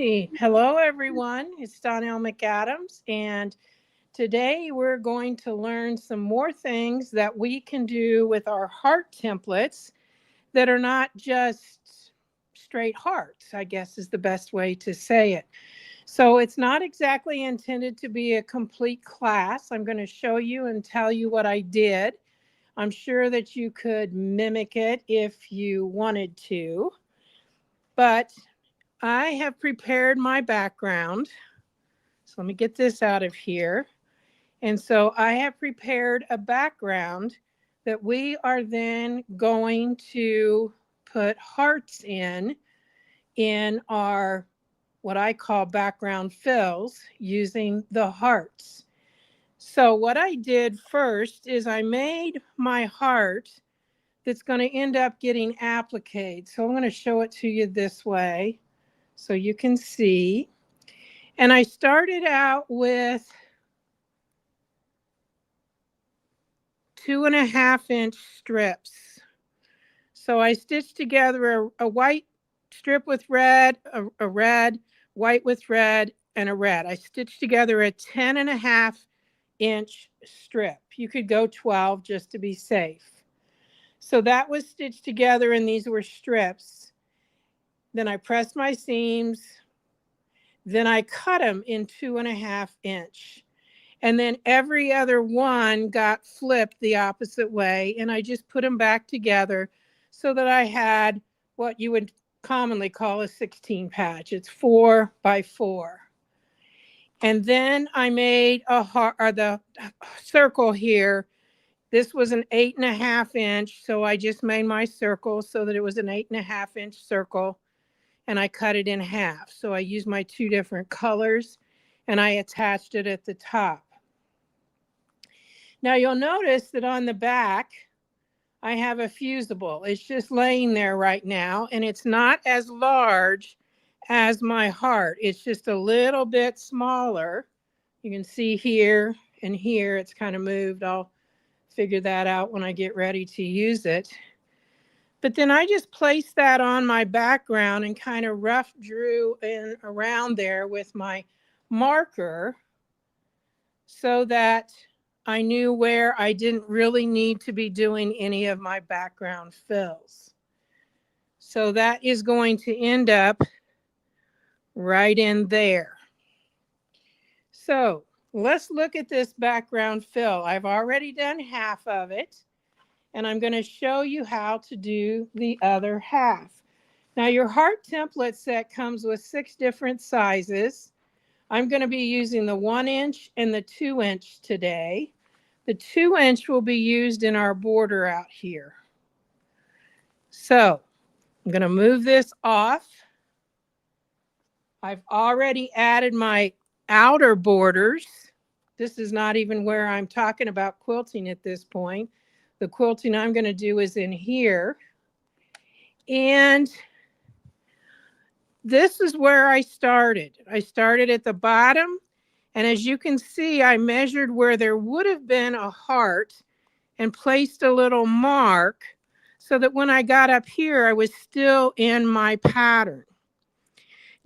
righty. Hello, everyone. It's Donelle McAdams, and today we're going to learn some more things that we can do with our heart templates that are not just straight hearts, I guess is the best way to say it. So it's not exactly intended to be a complete class. I'm going to show you and tell you what I did. I'm sure that you could mimic it if you wanted to, but I have prepared my background. So let me get this out of here. And so I have prepared a background that we are then going to put hearts in our what I call background fills using the hearts. So what I did first is I made my heart that's going to end up getting appliqued. So I'm going to show it to you this way so you can see. And I started out with 2.5-inch strips. So I stitched together a white strip with red, a red, white with red, and a red. I stitched together a 10.5-inch strip. You could go 12 just to be safe. So that was stitched together, and these were strips. Then I pressed my seams. Then I cut them in 2.5-inch. And then every other one got flipped the opposite way. And I just put them back together so that I had what you would commonly call a 16 patch. It's 4 by 4. And then I made the circle here. This was an 8.5-inch. So I just made my circle so that it was an 8.5-inch circle. And I cut it in half. So I used my two different colors and I attached it at the top. Now you'll notice that on the back, I have a fusible. It's just laying there right now, and it's not as large as my heart. It's just a little bit smaller. You can see here and here, it's kind of moved. I'll figure that out when I get ready to use it. But then I just placed that on my background and kind of rough drew in around there with my marker so that I knew where I didn't really need to be doing any of my background fills. So that is going to end up right in there. So let's look at this background fill. I've already done half of it, and I'm going to show you how to do the other half. Now your heart template set comes with 6 different sizes. I'm going to be using the 1-inch and the 2-inch today. The 2-inch will be used in our border out here. So I'm going to move this off. I've already added my outer borders. This is not even where I'm talking about quilting at this point. The quilting I'm going to do is in here. And this is where I started. I started at the bottom. And as you can see, I measured where there would have been a heart and placed a little mark so that when I got up here, I was still in my pattern.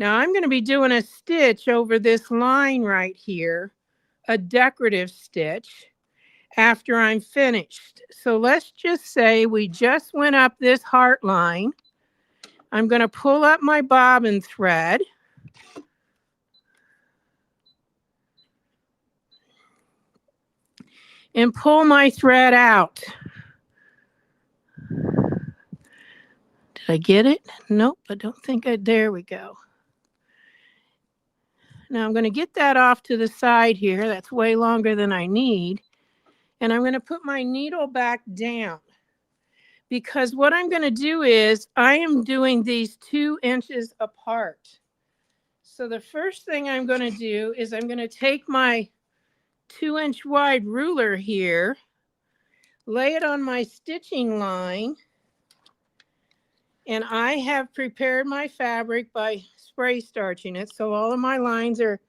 Now I'm going to be doing a stitch over this line right here, a decorative stitch, after I'm finished. So let's just say we just went up this heart line. I'm going to pull up my bobbin thread. And pull my thread out. Did I get it? Nope, I don't think there we go. Now I'm going to get that off to the side here. That's way longer than I need. And I'm going to put my needle back down. Because what I'm going to do is I am doing these 2 inches apart. So the first thing I'm going to do is I'm going to take my 2-inch wide ruler here, lay it on my stitching line, and I have prepared my fabric by spray starching it. So all of my lines are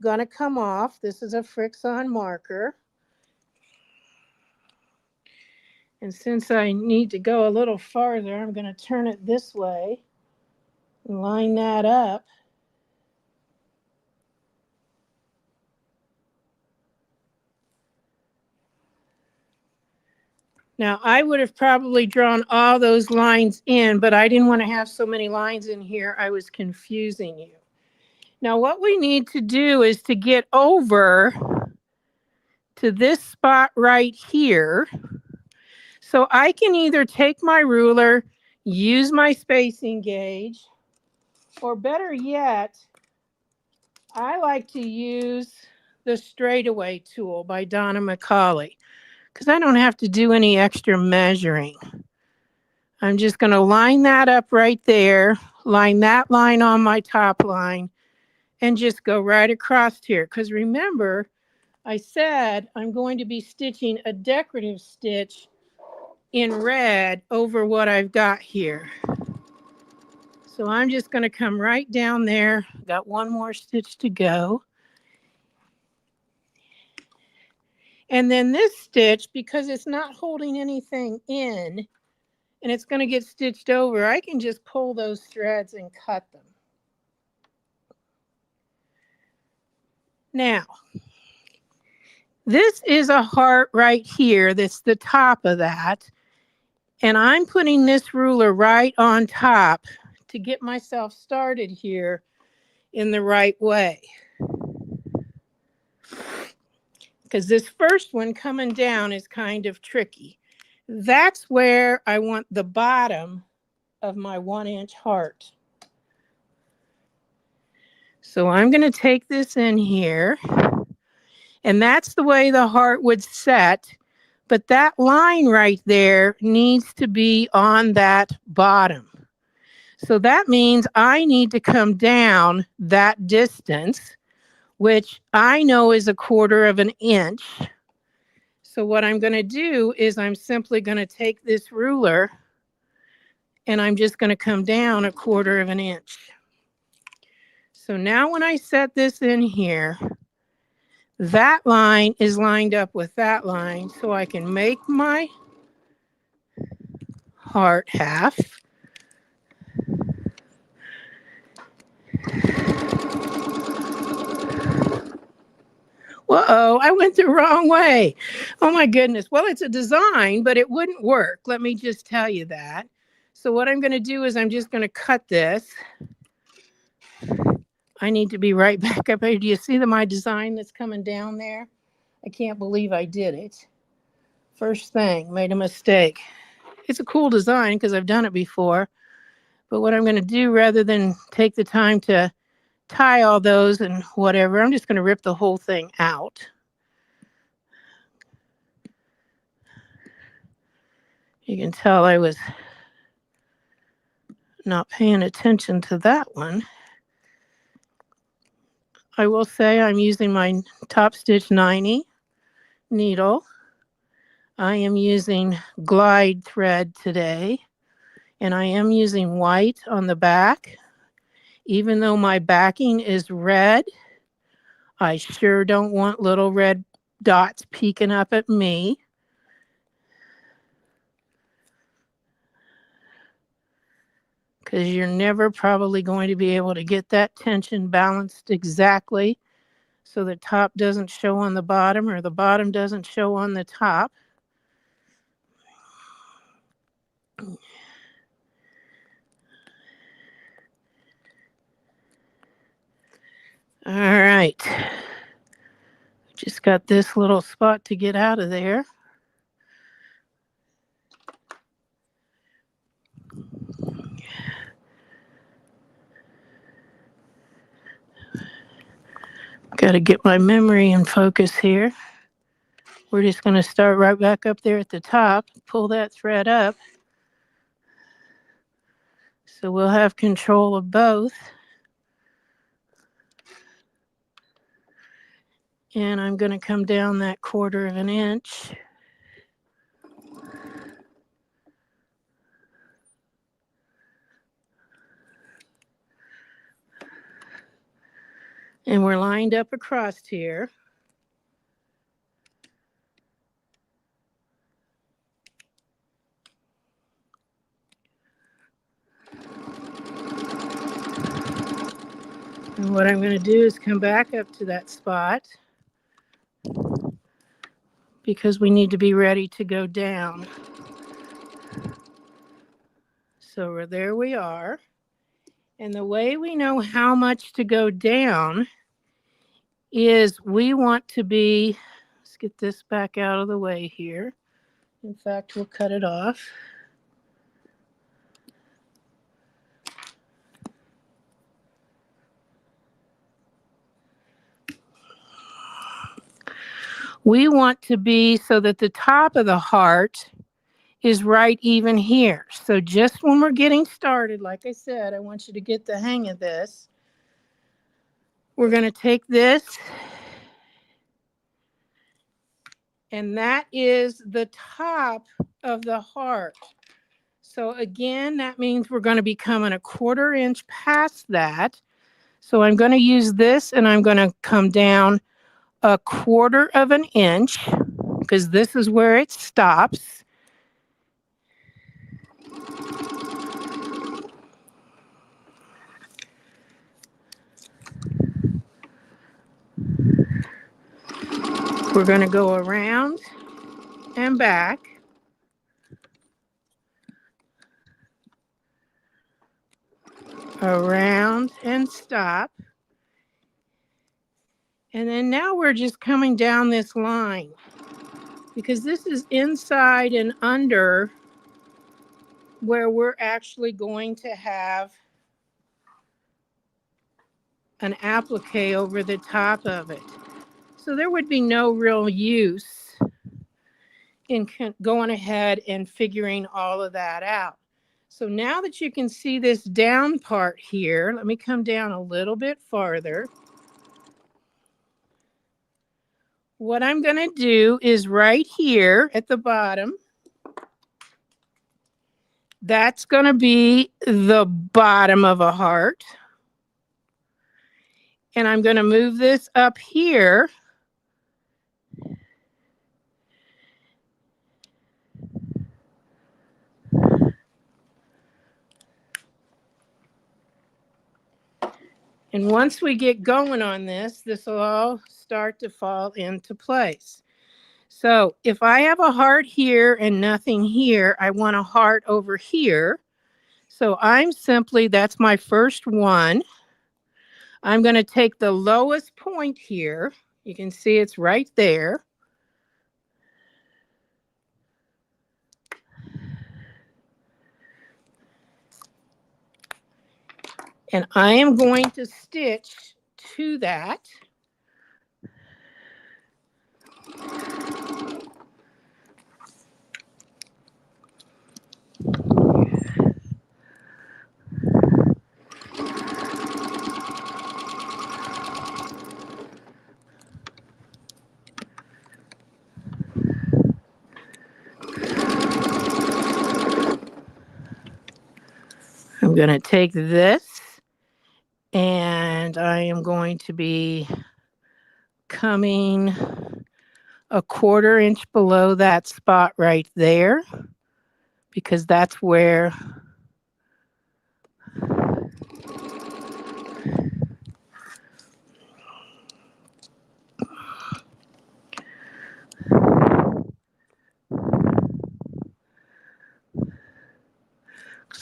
going to come off. This is a Fix-On marker. And since I need to go a little farther, I'm going to turn it this way and line that up. Now, I would have probably drawn all those lines in, but I didn't want to have so many lines in here. I was confusing you. Now, what we need to do is to get over to this spot right here. So I can either take my ruler, use my spacing gauge, or better yet, I like to use the straightaway tool by Donelle McAdams because I don't have to do any extra measuring. I'm just going to line that up right there, line that line on my top line, and just go right across here. Because remember, I said I'm going to be stitching a decorative stitch in red over what I've got here. So I'm just going to come right down there. Got one more stitch to go. And then this stitch, because it's not holding anything in and it's going to get stitched over, I can just pull those threads and cut them. Now, this is a heart right here. That's the top of that. And I'm putting this ruler right on top to get myself started here in the right way. Because this first one coming down is kind of tricky. That's where I want the bottom of my 1-inch heart. So I'm going to take this in here, and that's the way the heart would set, but that line right there needs to be on that bottom. So that means I need to come down that distance, which I know is 1/4 of an inch. So what I'm going to do is I'm simply going to take this ruler and I'm just going to come down 1/4 of an inch. So now when I set this in here, that line is lined up with that line, so I can make my heart half. Whoa, I went the wrong way. Oh my goodness. Well, it's a design, but it wouldn't work. Let me just tell you that. So what I'm going to do is I'm just going to cut this. I need to be right back up here. Do you see my design that's coming down there? I can't believe I did it. First thing, made a mistake. It's a cool design because I've done it before. But what I'm going to do, rather than take the time to tie all those and whatever, I'm just going to rip the whole thing out. You can tell I was not paying attention to that one. I will say I'm using my Top Stitch 90 needle. I am using glide thread today, and I am using white on the back. Even though my backing is red, I sure don't want little red dots peeking up at me. Because you're never probably going to be able to get that tension balanced exactly so the top doesn't show on the bottom or the bottom doesn't show on the top. All right. Just got this little spot to get out of there. Got to get my memory in focus here. We're just going to start right back up there at the top, pull that thread up. So we'll have control of both. And I'm going to come down that 1/4 of an inch. And we're lined up across here. And what I'm going to do is come back up to that spot because we need to be ready to go down. So there we are. And the way we know how much to go down is we want to be, let's get this back out of the way here. In fact, we'll cut it off. We want to be so that the top of the heart is right even here. So just when we're getting started, like I said, I want you to get the hang of this. We're going to take this, and that is the top of the heart. So again, that means we're going to be coming a 1/4 inch past that. So I'm going to use this, and I'm going to come down a 1/4 of an inch, because this is where it stops. We're going to go around and back. Around and stop. And then now we're just coming down this line, because this is inside and under where we're actually going to have an applique over the top of it. So there would be no real use in going ahead and figuring all of that out. So now that you can see this down part here, let me come down a little bit farther. What I'm going to do is right here at the bottom, that's going to be the bottom of a heart. And I'm going to move this up here. And once we get going on this, this will all start to fall into place. So if I have a heart here and nothing here, I want a heart over here. So that's my first one. I'm going to take the lowest point here. You can see it's right there. And I am going to stitch to that. I'm going to take this, and I am going to be coming a 1/4 inch below that spot right there, because that's where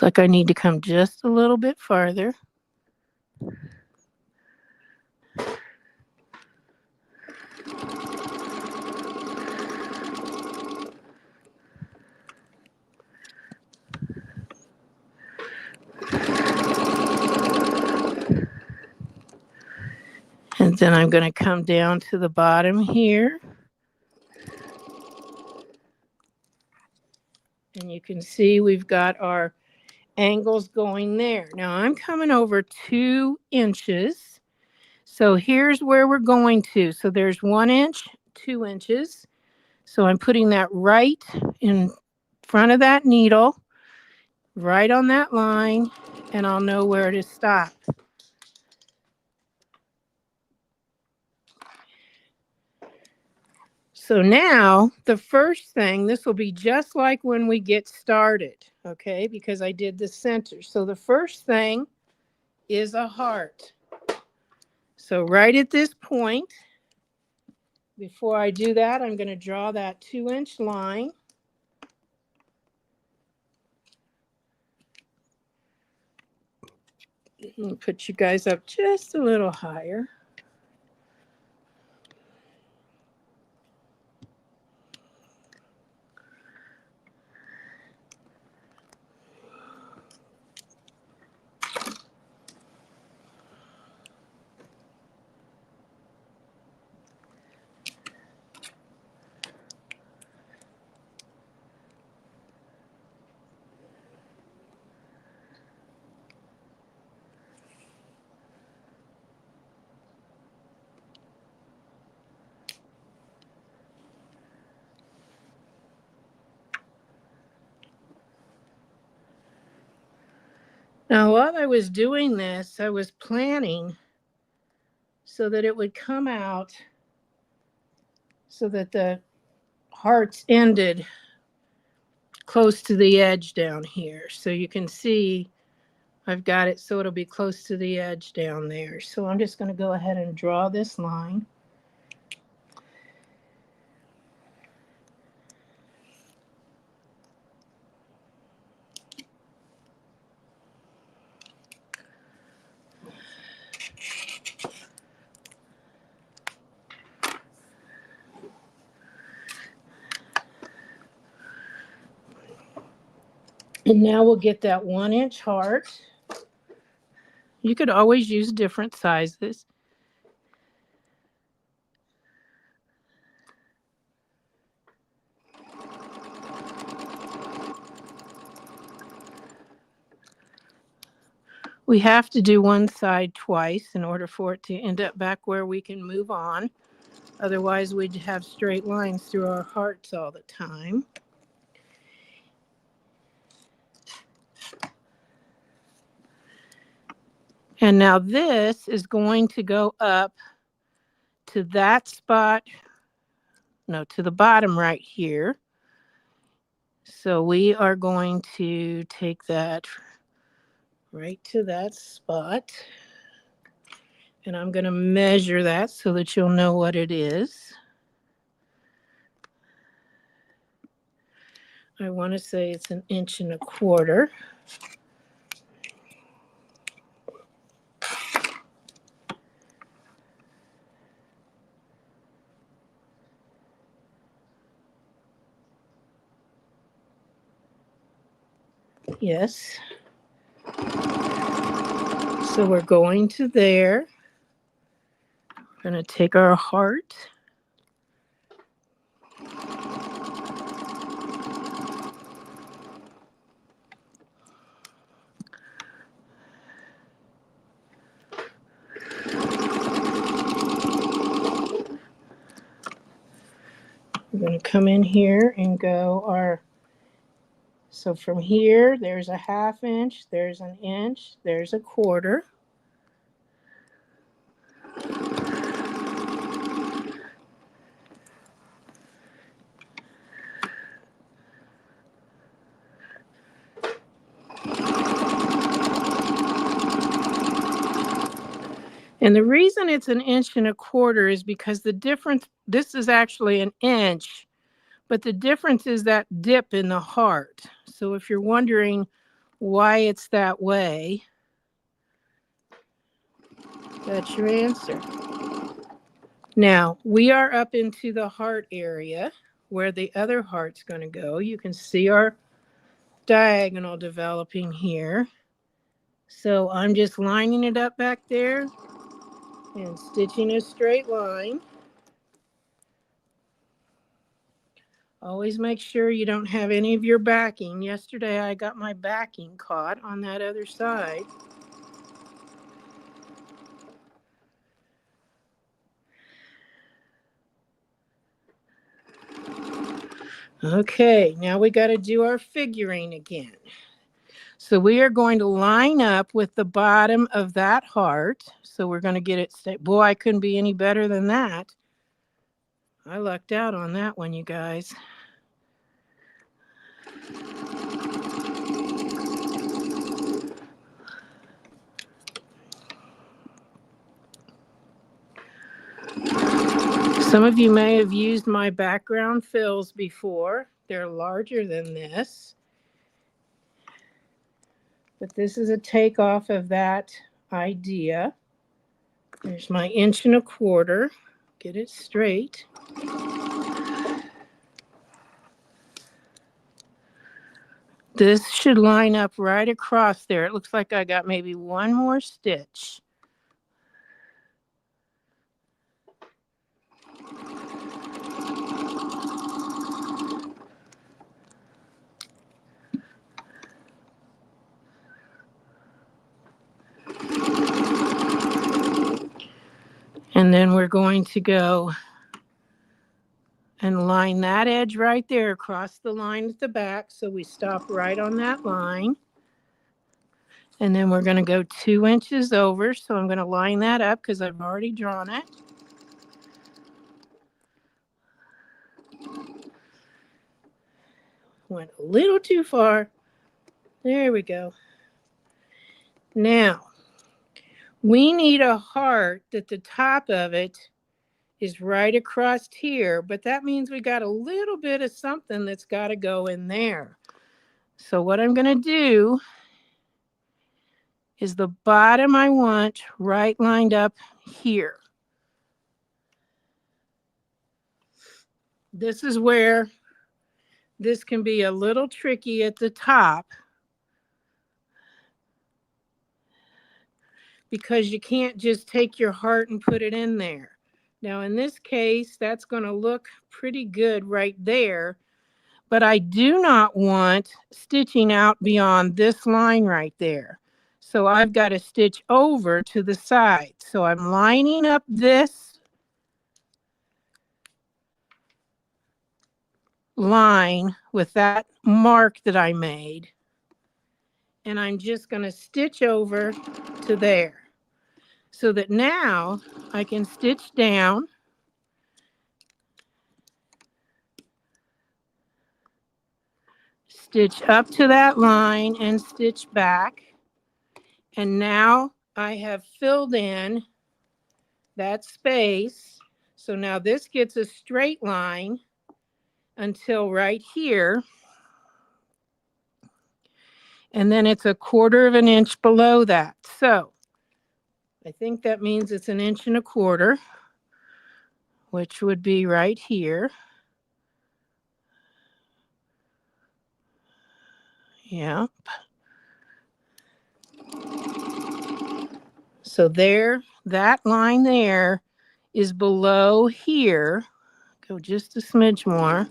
looks like I need to come just a little bit farther. And then I'm going to come down to the bottom here. And you can see we've got our angles going there. Now I'm coming over 2 inches. So here's where we're going to. So there's 1 inch, 2 inches. So I'm putting that right in front of that needle, right on that line, and I'll know where to stop. So now the first thing, this will be just like when we get started, okay, because I did the center. So the first thing is a heart. So right at this point, before I do that, I'm going to draw that 2 inch line. Let me put you guys up just a little higher. Now, while I was doing this, I was planning so that it would come out so that the hearts ended close to the edge down here. So you can see I've got it so it'll be close to the edge down there. So I'm just going to go ahead and draw this line. And now we'll get that 1-inch heart. You could always use different sizes. We have to do one side twice in order for it to end up back where we can move on. Otherwise, we'd have straight lines through our hearts all the time. And now this is going to go up to that spot, no, to the bottom right here. So we are going to take that right to that spot. And I'm going to measure that so that you'll know what it is. I want to say it's 1.25 inches. Yes. So we're going to there. We're going to take our heart. We're going to come in here and go our, so from here, there's a 1/2 inch, there's 1 inch, there's 1/4. And the reason it's 1.25 inches is because the difference, this is actually 1 inch, but the difference is that dip in the heart. So if you're wondering why it's that way, that's your answer. Now, we are up into the heart area where the other heart's going to go. You can see our diagonal developing here. So I'm just lining it up back there and stitching a straight line. Always make sure you don't have any of your backing. Yesterday I got my backing caught on that other side. Okay, now we got to do our figuring again. So we are going to line up with the bottom of that heart. So we're going to get it, boy, I couldn't be any better than that. I lucked out on that one, you guys. Some of you may have used my background fills before. They're larger than this. But this is a takeoff of that idea. There's my 1.25 inches. Get it straight. This should line up right across there. It looks like I got maybe one more stitch. And then we're going to go and line that edge right there across the line at the back. So we stop right on that line. And then we're going to go 2 inches over. So I'm going to line that up because I've already drawn it. Went a little too far. There we go. Now, we need a heart that the top of it is right across here, but that means we got a little bit of something that's got to go in there. So what I'm going to do is the bottom I want right lined up here. This is where this can be a little tricky at the top because you can't just take your heart and put it in there. Now in this case, that's going to look pretty good right there, but I do not want stitching out beyond this line right there. So I've got to stitch over to the side. So I'm lining up this line with that mark that I made. And I'm just going to stitch over to there so that now I can stitch down, stitch up to that line and stitch back. And now I have filled in that space. So now this gets a straight line until right here. And then it's 1/4 inch below that. So I think that means it's 1.25 inches, which would be right here. Yep. So there, that line there is below here. Go just a smidge more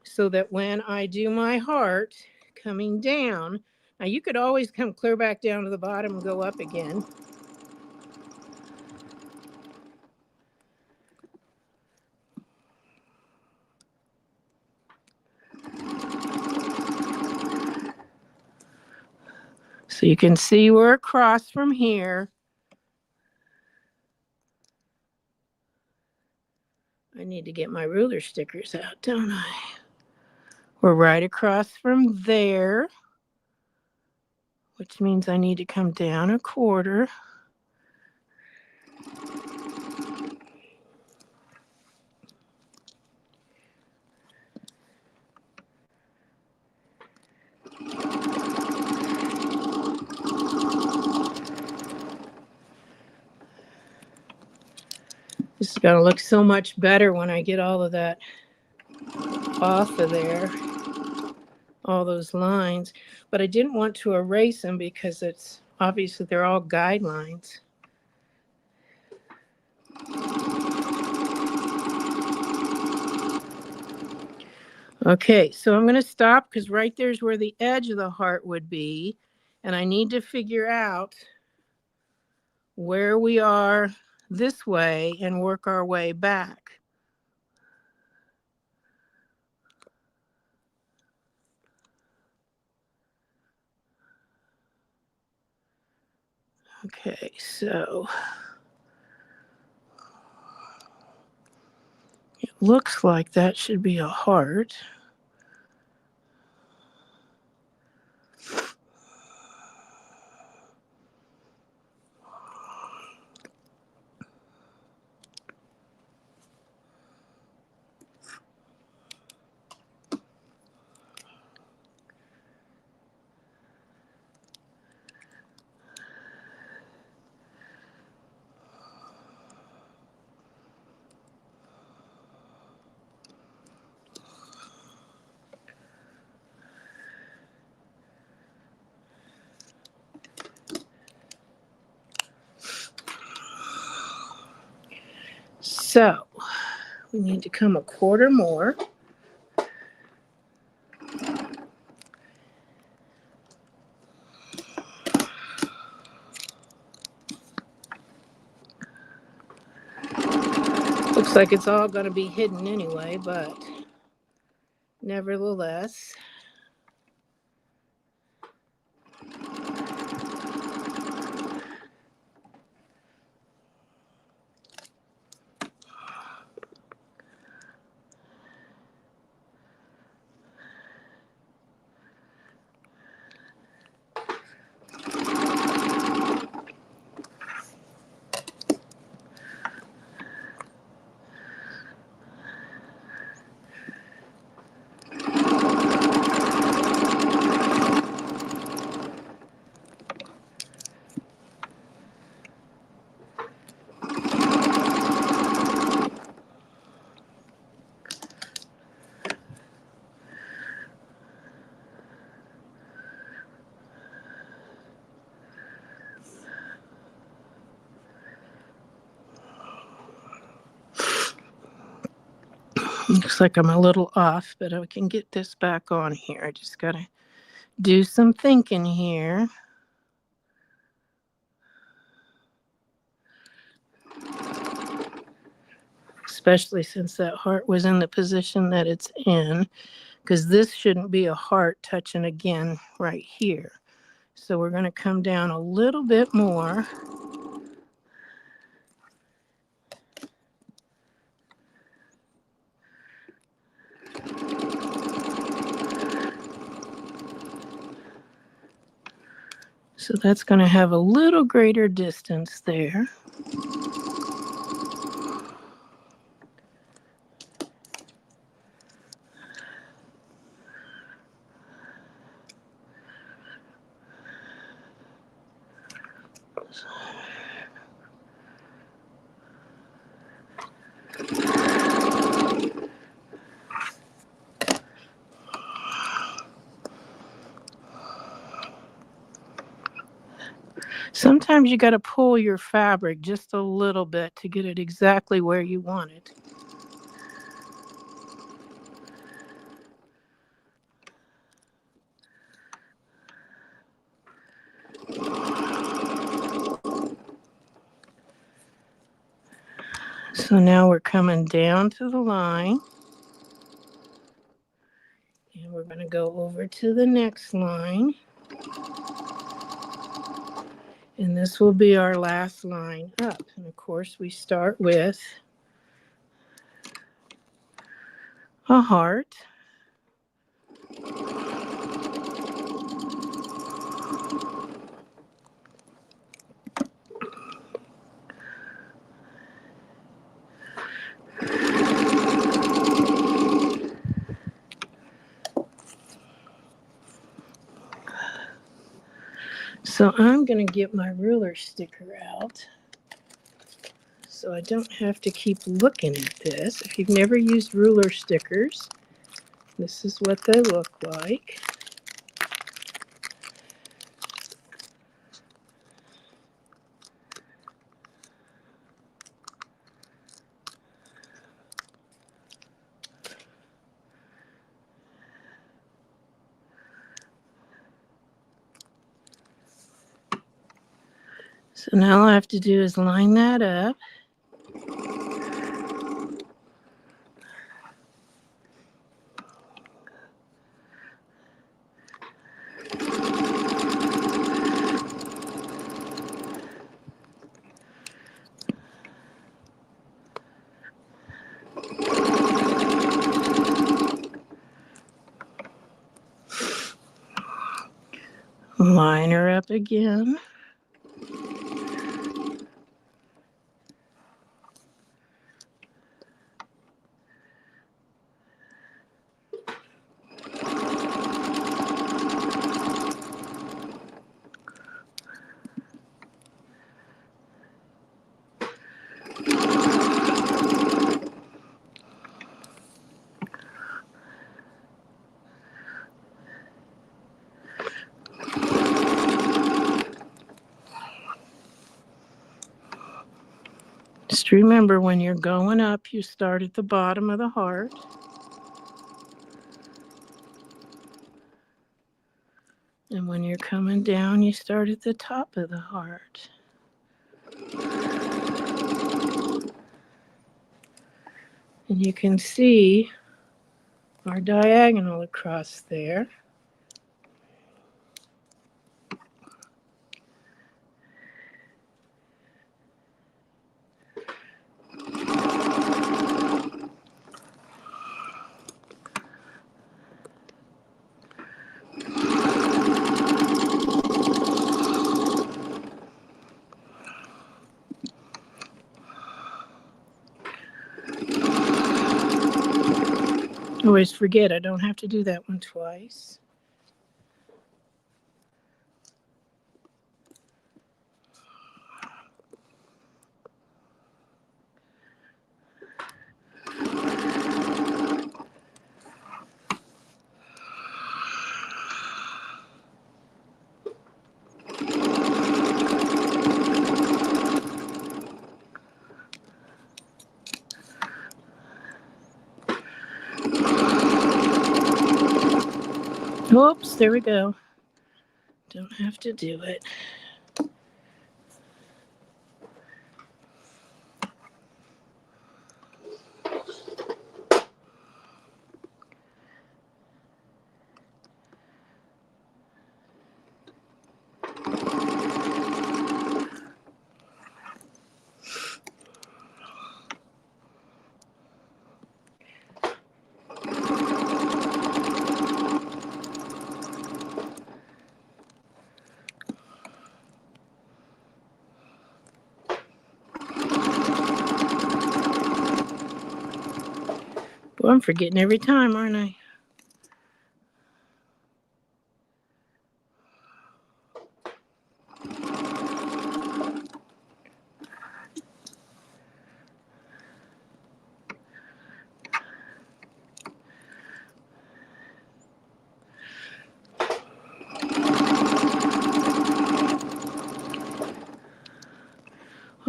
so that when I do my heart coming down, now you could always come clear back down to the bottom and go up again. So you can see we're across from here. I need to get my ruler stickers out, don't I? We're right across from there, which means I need to come down 1/4. This is going to look so much better when I get all of that off of there, all those lines. But I didn't want to erase them because it's obviously they're all guidelines. Okay, so I'm going to stop because right there's where the edge of the heart would be. And I need to figure out where we are this way and work our way back. Okay, so it looks like that should be a heart. So we need to come a quarter more. Looks like it's all going to be hidden anyway, but nevertheless. Looks like I'm a little off, but I can get this back on here. I just got to do some thinking here. Especially since that heart was in the position that it's in, because this shouldn't be a heart touching again right here. So we're going to come down a little bit more. So that's going to have a little greater distance there. Sometimes you got to pull your fabric just a little bit to get it exactly where you want it. So now we're coming down to the line. And we're going to go over to the next line. And this will be our last line up. And of course, we start with a heart. So I'm going to get my ruler sticker out so I don't have to keep looking at this. If you've never used ruler stickers, this is what they look like. So now all I have to do is line that up. Line her up again. Just remember, when you're going up, you start at the bottom of the heart. And when you're coming down, you start at the top of the heart. And you can see our diagonal across there. Always forget, I don't have to do that one twice. Oops, there we go. Don't have to do it. Well, I'm forgetting every time, aren't I?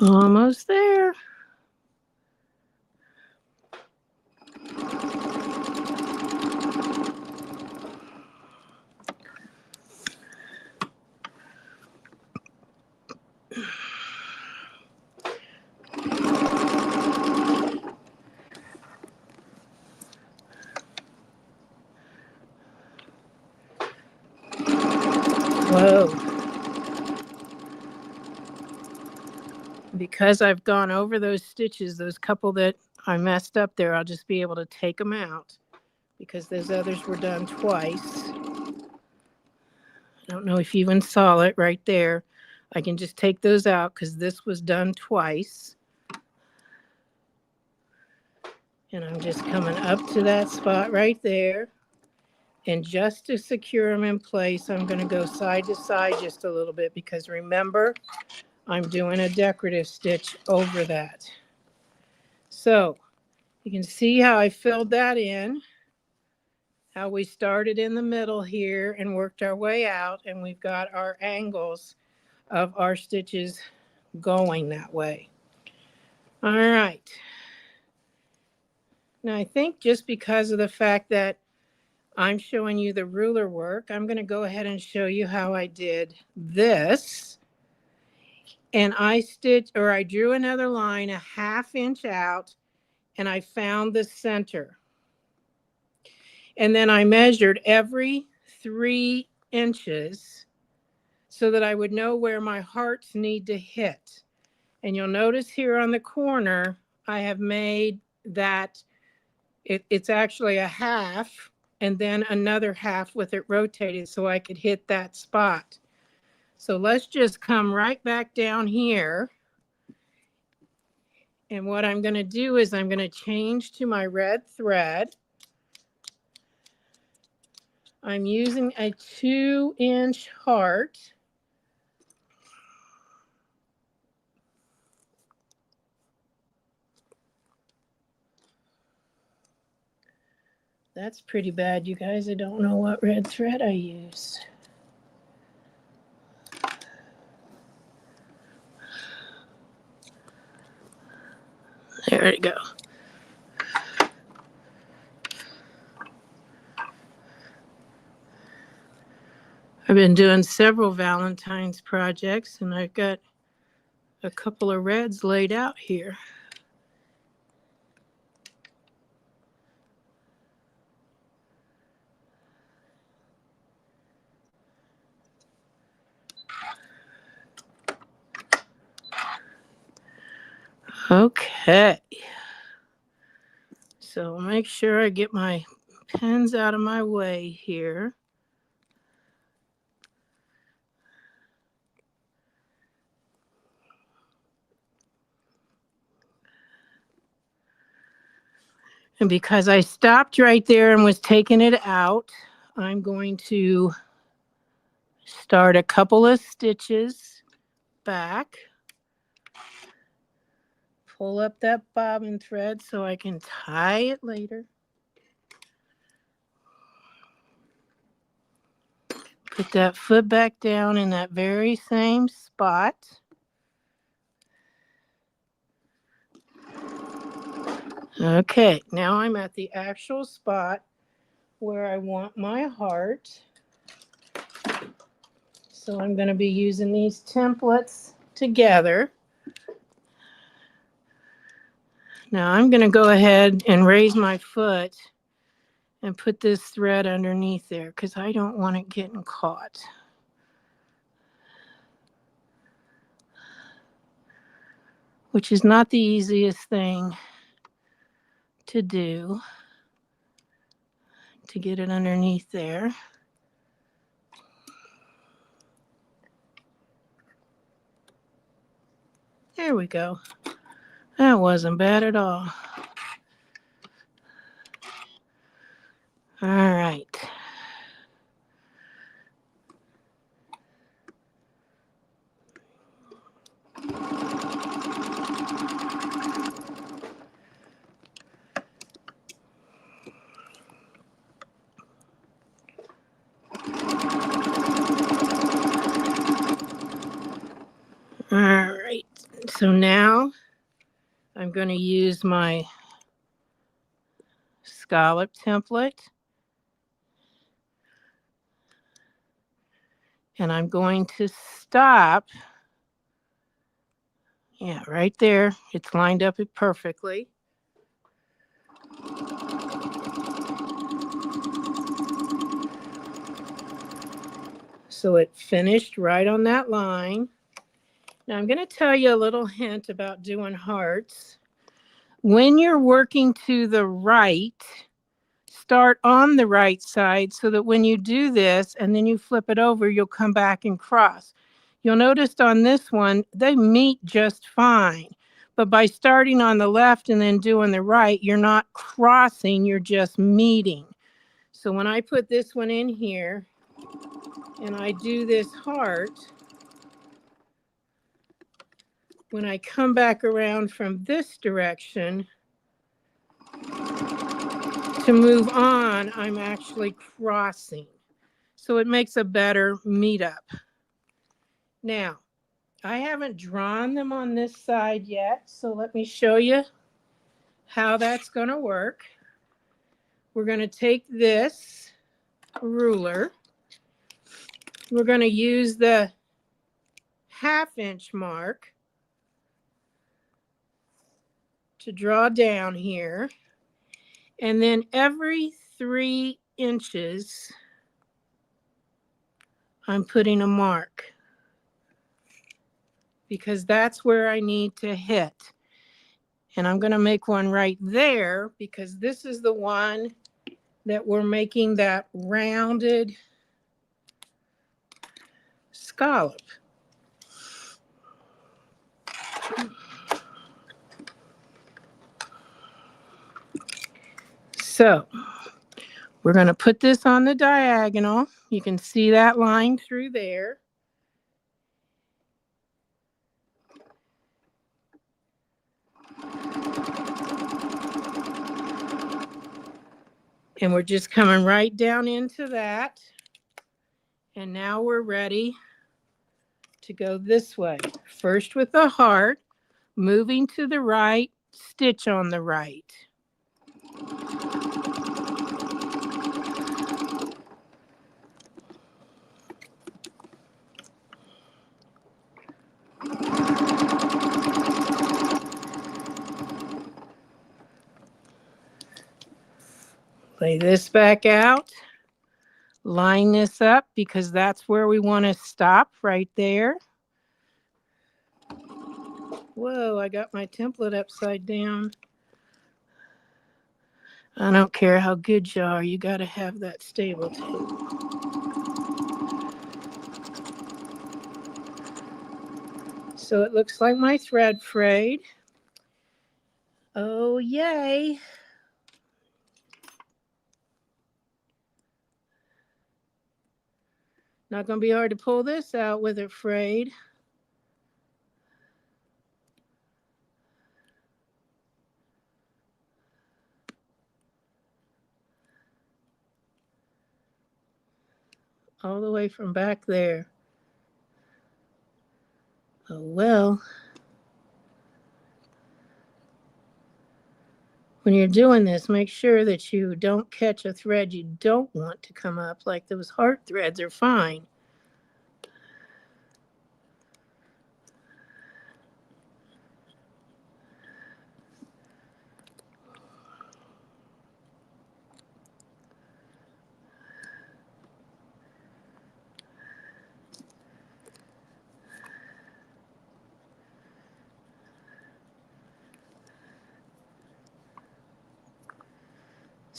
Almost there. Whoa. Because I've gone over those stitches, those couple that I messed up there, I'll just be able to take them out because those others were done twice. I don't know if you even saw it right there. I can just take those out because this was done twice. And I'm just coming up to that spot right there. And just to secure them in place, I'm going to go side to side just a little bit because remember, I'm doing a decorative stitch over that. So you can see how I filled that in, how we started in the middle here and worked our way out, and we've got our angles of our stitches going that way. All right. Now I think just because of the fact that I'm showing you the ruler work, I'm going to go ahead and show you how I did this. And I drew another line a ½ inch out, and I found the center. And then I measured every 3 inches so that I would know where my hearts need to hit. And you'll notice here on the corner, I have made that, it's actually a half and then another half with it rotated so I could hit that spot. So let's just come right back down here. And what I'm going to do is I'm going to change to my red thread. I'm using a 2-inch heart. That's pretty bad, you guys. I don't know what red thread I used. There we go. I've been doing several Valentine's projects, and I've got a couple of reds laid out here. Okay. So make sure I get my pens out of my way here. And because I stopped right there and was taking it out, I'm going to start a couple of stitches back. Pull up that bobbin thread so I can tie it later. Put that foot back down in that very same spot. Okay, now I'm at the actual spot where I want my heart. So I'm going to be using these templates together. Now I'm going to go ahead and raise my foot and put this thread underneath there because I don't want it getting caught. Which is not the easiest thing to do, to get it underneath there. There we go. That wasn't bad at all. All right. All right. So now I'm going to use my scallop template. And I'm going to stop. Yeah, right there. It's lined up perfectly. So it finished right on that line. Now I'm going to tell you a little hint about doing hearts. When you're working to the right, start on the right side so that when you do this and then you flip it over, you'll come back and cross. You'll notice on this one, they meet just fine. But by starting on the left and then doing the right, you're not crossing, you're just meeting. So when I put this one in here and I do this heart, when I come back around from this direction to move on, I'm actually crossing. So it makes a better meetup. Now, I haven't drawn them on this side yet, so let me show you how that's going to work. We're going to take this ruler. We're going to use the 1/2 inch mark to draw down here. And then every 3 inches, I'm putting a mark because that's where I need to hit. And I'm going to make one right there because this is the one that we're making that rounded scallop. So we're going to put this on the diagonal. You can see that line through there. And we're just coming right down into that. And now we're ready to go this way. First with the heart, moving to the right, stitch on the right. Lay this back out. Line this up because that's where we want to stop, right there. Whoa, I got my template upside down. I don't care how good you are, you got to have that stable tape. So it looks like my thread frayed. Oh, yay. Not going to be hard to pull this out with it frayed. All the way from back there. Oh, well. When you're doing this, make sure that you don't catch a thread you don't want to come up. Like those heart threads are fine.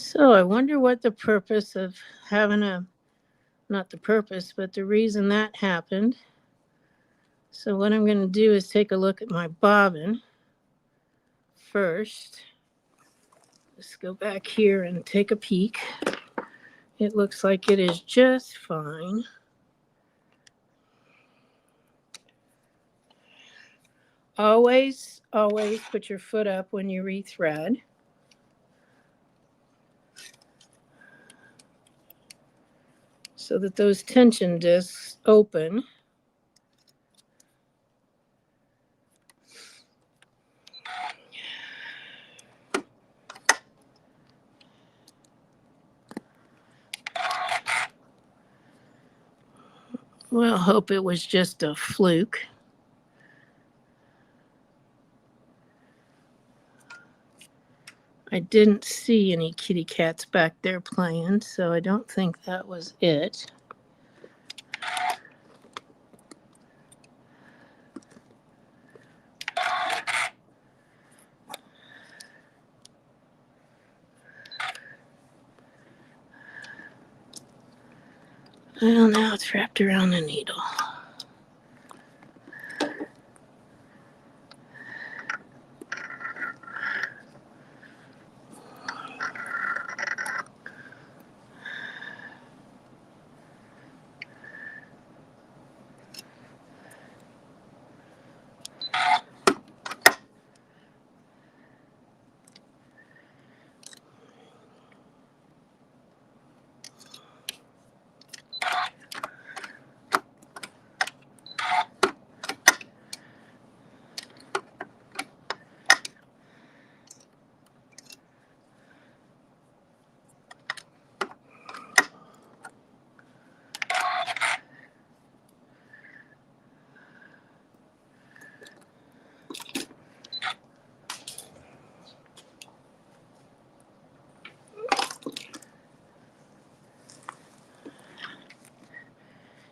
So I wonder what the purpose of having not the purpose, but the reason that happened. So what I'm going to do is take a look at my bobbin first. Let's go back here and take a peek. It looks like it is just fine. Always put your foot up when you rethread. So that those tension discs open. Well, hope it was just a fluke. I didn't see any kitty cats back there playing, so I don't think that was it. Well, now it's wrapped around the needle.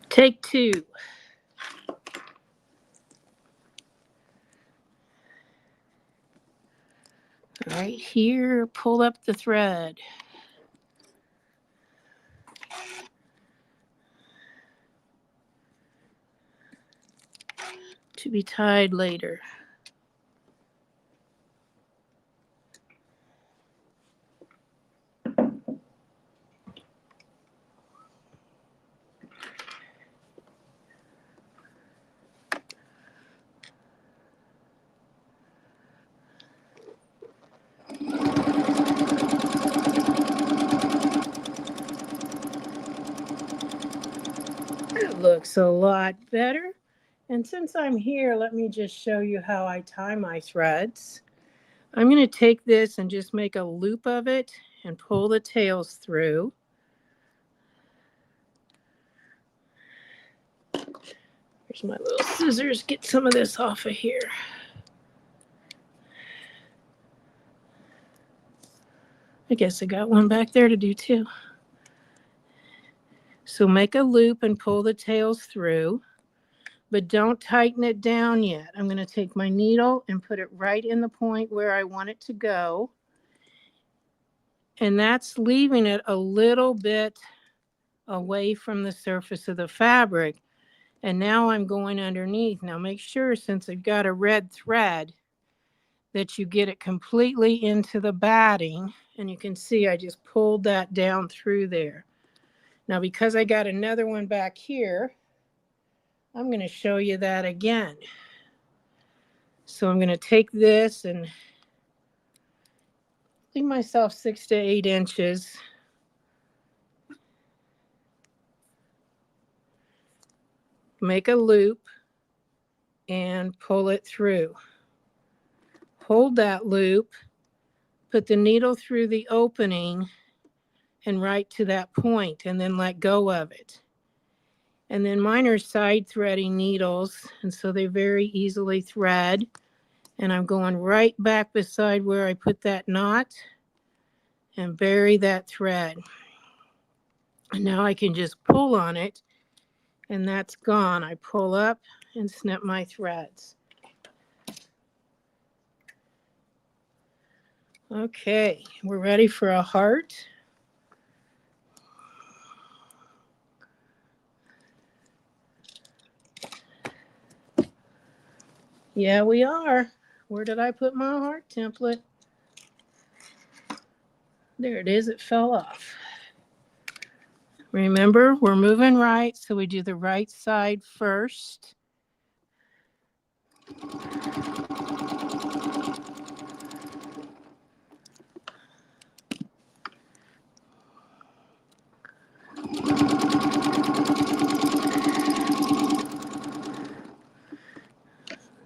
Take two. Right here, pull up the thread. To be tied later. It looks a lot better. And since I'm here, let me just show you how I tie my threads. I'm going to take this and just make a loop of it and pull the tails through. Here's my little scissors. Get some of this off of here. I guess I got one back there to do too. So make a loop and pull the tails through, but don't tighten it down yet. I'm going to take my needle and put it right in the point where I want it to go. And that's leaving it a little bit away from the surface of the fabric. And now I'm going underneath. Now make sure, since I've got a red thread, that you get it completely into the batting. And you can see I just pulled that down through there. Now, because I got another one back here, I'm going to show you that again. So I'm going to take this and leave myself 6 to 8 inches. Make a loop and pull it through. Hold that loop, put the needle through the opening and right to that point, and then let go of it. And then mine are side threading needles, and so they very easily thread. And I'm going right back beside where I put that knot and bury that thread. And now I can just pull on it, and that's gone. I pull up and snip my threads. Okay, we're ready for a heart. Yeah, we are. Where did I put my heart template? There it is. It fell off. Remember, we're moving right, so we do the right side first.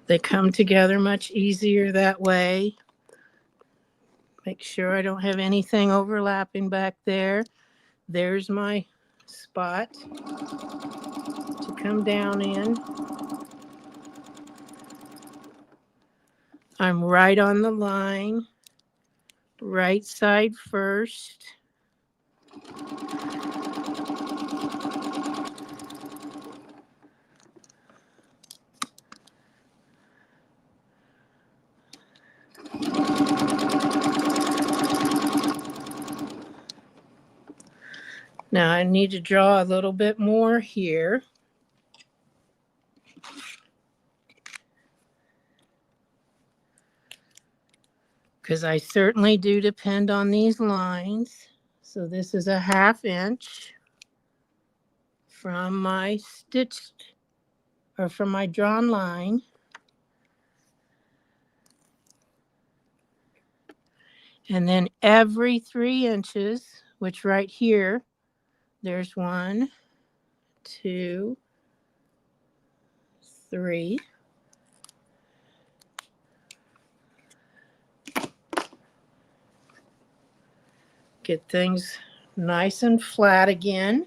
They come together much easier that way. Make sure I don't have anything overlapping back there. There's my spot to come down in. I'm right on the line, right side first. Now I need to draw a little bit more here. Because I certainly do depend on these lines. So this is a 1/2 inch from my stitched, or from my drawn line. And then every 3 inches, which right here, there's 1, 2, 3. Get things nice and flat again.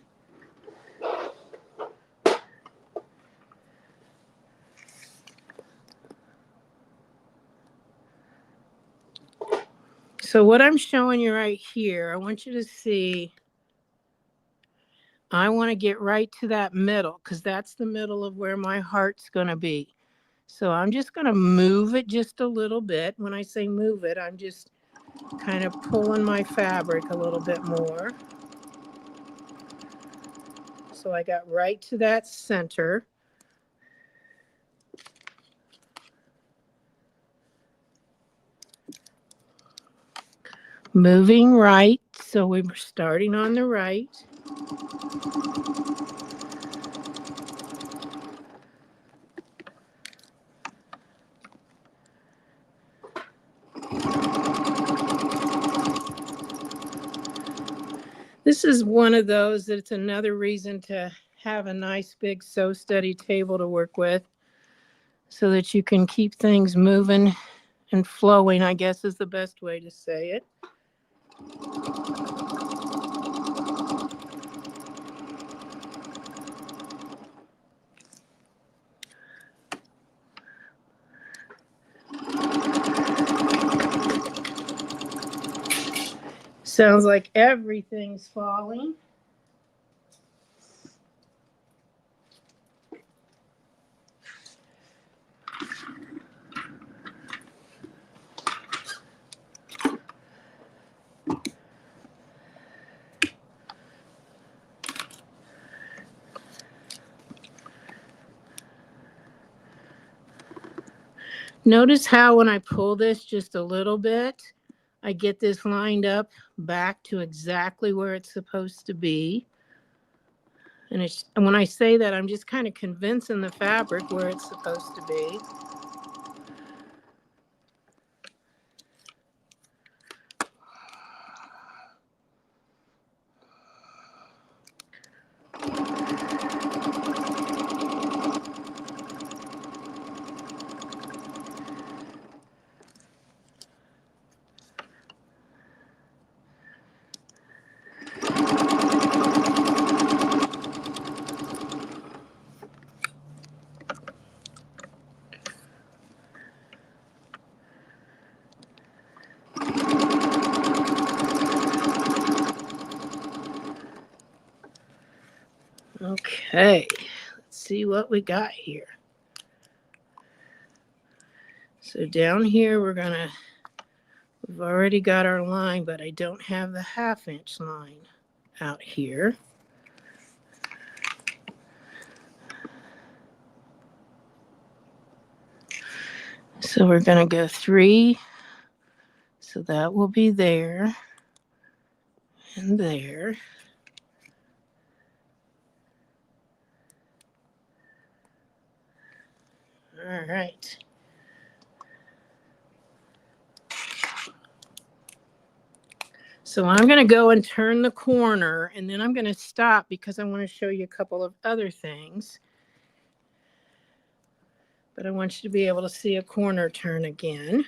So what I'm showing you right here, I want you to see, I want to get right to that middle, because that's the middle of where my heart's going to be. So I'm just going to move it just a little bit. When I say move it, I'm just kind of pulling my fabric a little bit more. So I got right to that center. Moving right, so we were starting on the right. This is one of those that it's another reason to have a nice big sew study table to work with, so that you can keep things moving and flowing, I guess is the best way to say it. Sounds like everything's falling. Notice how when I pull this just a little bit, I get this lined up back to exactly where it's supposed to be. And when I say that, I'm just kind of convincing the fabric where it's supposed to be. Okay, let's see what we got here. So down here, we've already got our line, but I don't have the 1/2 inch line out here. So we're going to go 3. So that will be there and there. All right. So I'm going to go and turn the corner, and then I'm going to stop because I want to show you a couple of other things. But I want you to be able to see a corner turn again.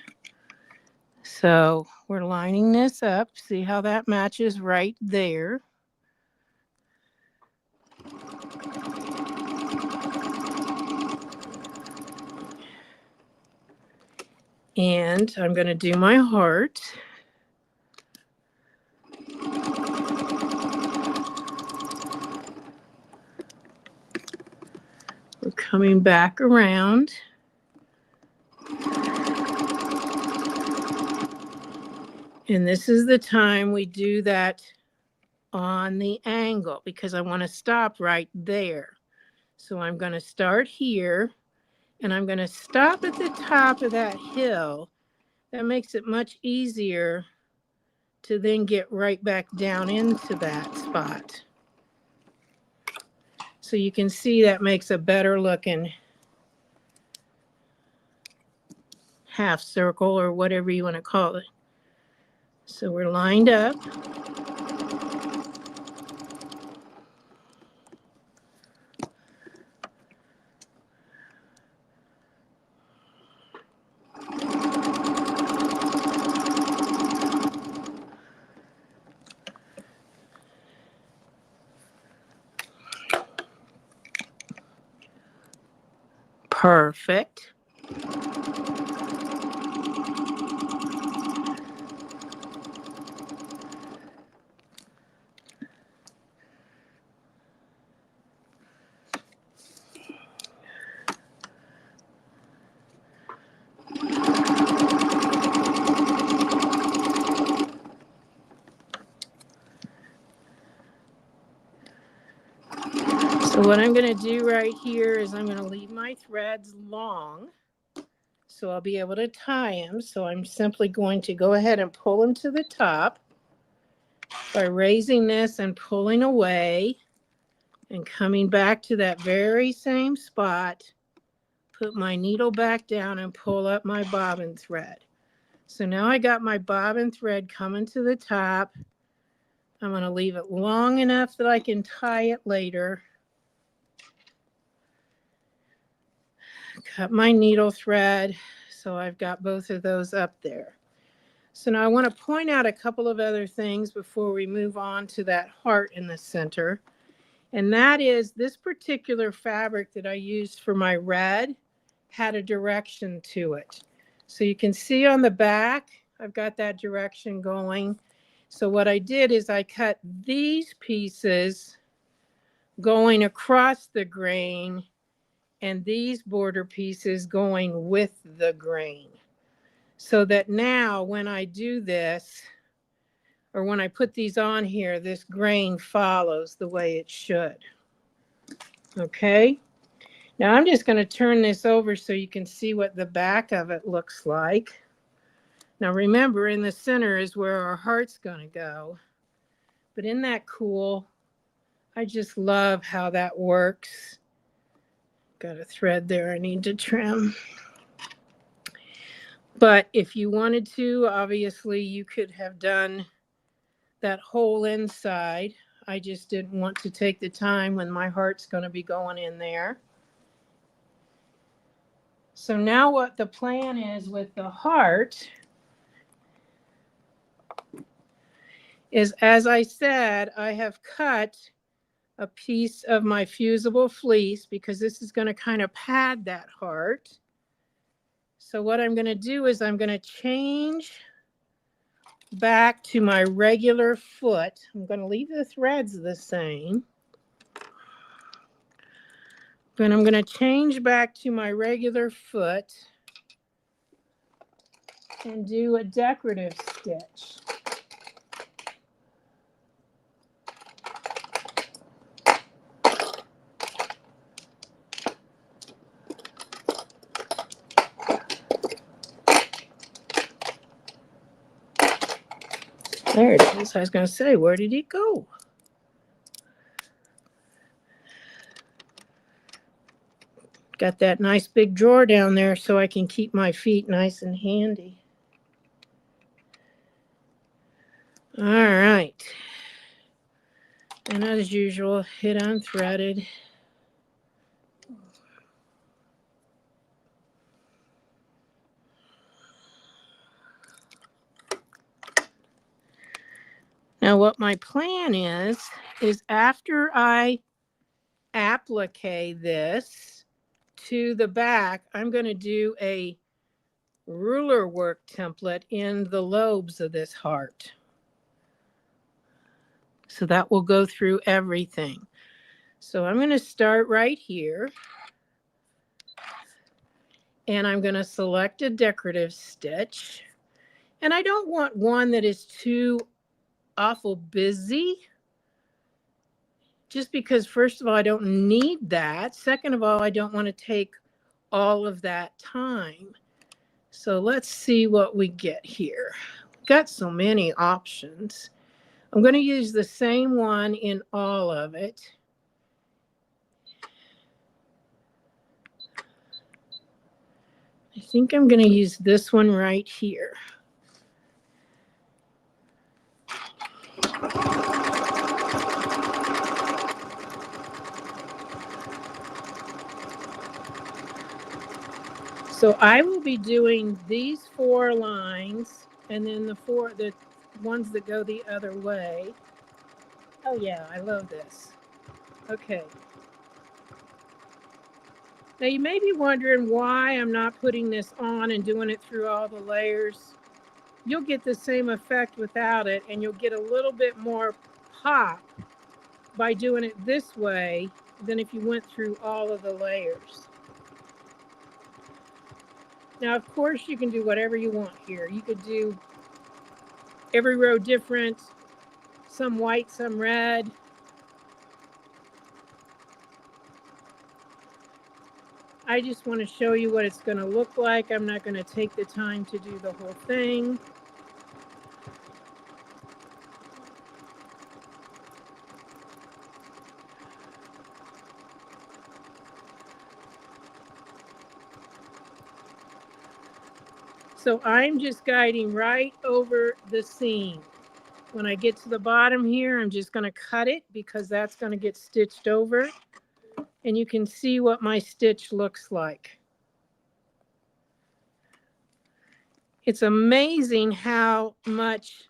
So we're lining this up. See how that matches right there. And I'm going to do my heart. We're coming back around. And this is the time we do that on the angle because I want to stop right there. So I'm going to start here and I'm going to stop at the top of that hill. That makes it much easier to then get right back down into that spot. So you can see that makes a better looking half circle or whatever you want to call it. So we're lined up. Perfect. So what I'm going to do right here is I'm going to leave my threads long so I'll be able to tie them. So I'm simply going to go ahead and pull them to the top by raising this and pulling away and coming back to that very same spot. Put my needle back down and pull up my bobbin thread. So now I got my bobbin thread coming to the top. I'm going to leave it long enough that I can tie it later. Cut my needle thread So I've got both of those up there. So now I want to point out a couple of other things before we move on to that heart in the center. And that is this particular fabric that I used for my red had a direction to it. So you can see on the back, I've got that direction going. So what I did is I cut these pieces going across the grain and these border pieces going with the grain. So that now when I do this, or when I put these on here, this grain follows the way it should. Okay, now I'm just going to turn this over so you can see what the back of it looks like. Now remember, in the center is where our heart's going to go. But isn't that cool? I just love how that works. Got a thread there I need to trim. But if you wanted to, obviously you could have done that whole inside. I just didn't want to take the time when my heart's going to be going in there. So now what the plan is with the heart is, as I said, I have cut a piece of my fusible fleece because this is going to kind of pad that heart. So what I'm going to do is I'm going to change back to my regular foot. I'm going to leave the threads the same. But I'm going to change back to my regular foot and do a decorative stitch. There it is. I was going to say, where did it go? Got that nice big drawer down there so I can keep my feet nice and handy. All right. And as usual, hit unthreaded. Now what my plan is after I applique this to the back, I'm going to do a ruler work template in the lobes of this heart. So that will go through everything. So I'm going to start right here. And I'm going to select a decorative stitch. And I don't want one that is too awful busy. Just because, first of all, I don't need that. Second of all, I don't want to take all of that time. So let's see what we get here. We've got so many options. I'm going to use the same one in all of it. I think I'm going to use this one right here. So I will be doing these 4 lines and then the ones that go the other way. Oh yeah, I love this. Okay. Now you may be wondering why I'm not putting this on and doing it through all the layers. You'll get the same effect without it, and you'll get a little bit more pop by doing it this way than if you went through all of the layers. Now, of course, you can do whatever you want here. You could do every row different, some white, some red. I just want to show you what it's going to look like. I'm not going to take the time to do the whole thing. So I'm just guiding right over the seam. When I get to the bottom here, I'm just going to cut it because that's going to get stitched over. And you can see what my stitch looks like. It's amazing how much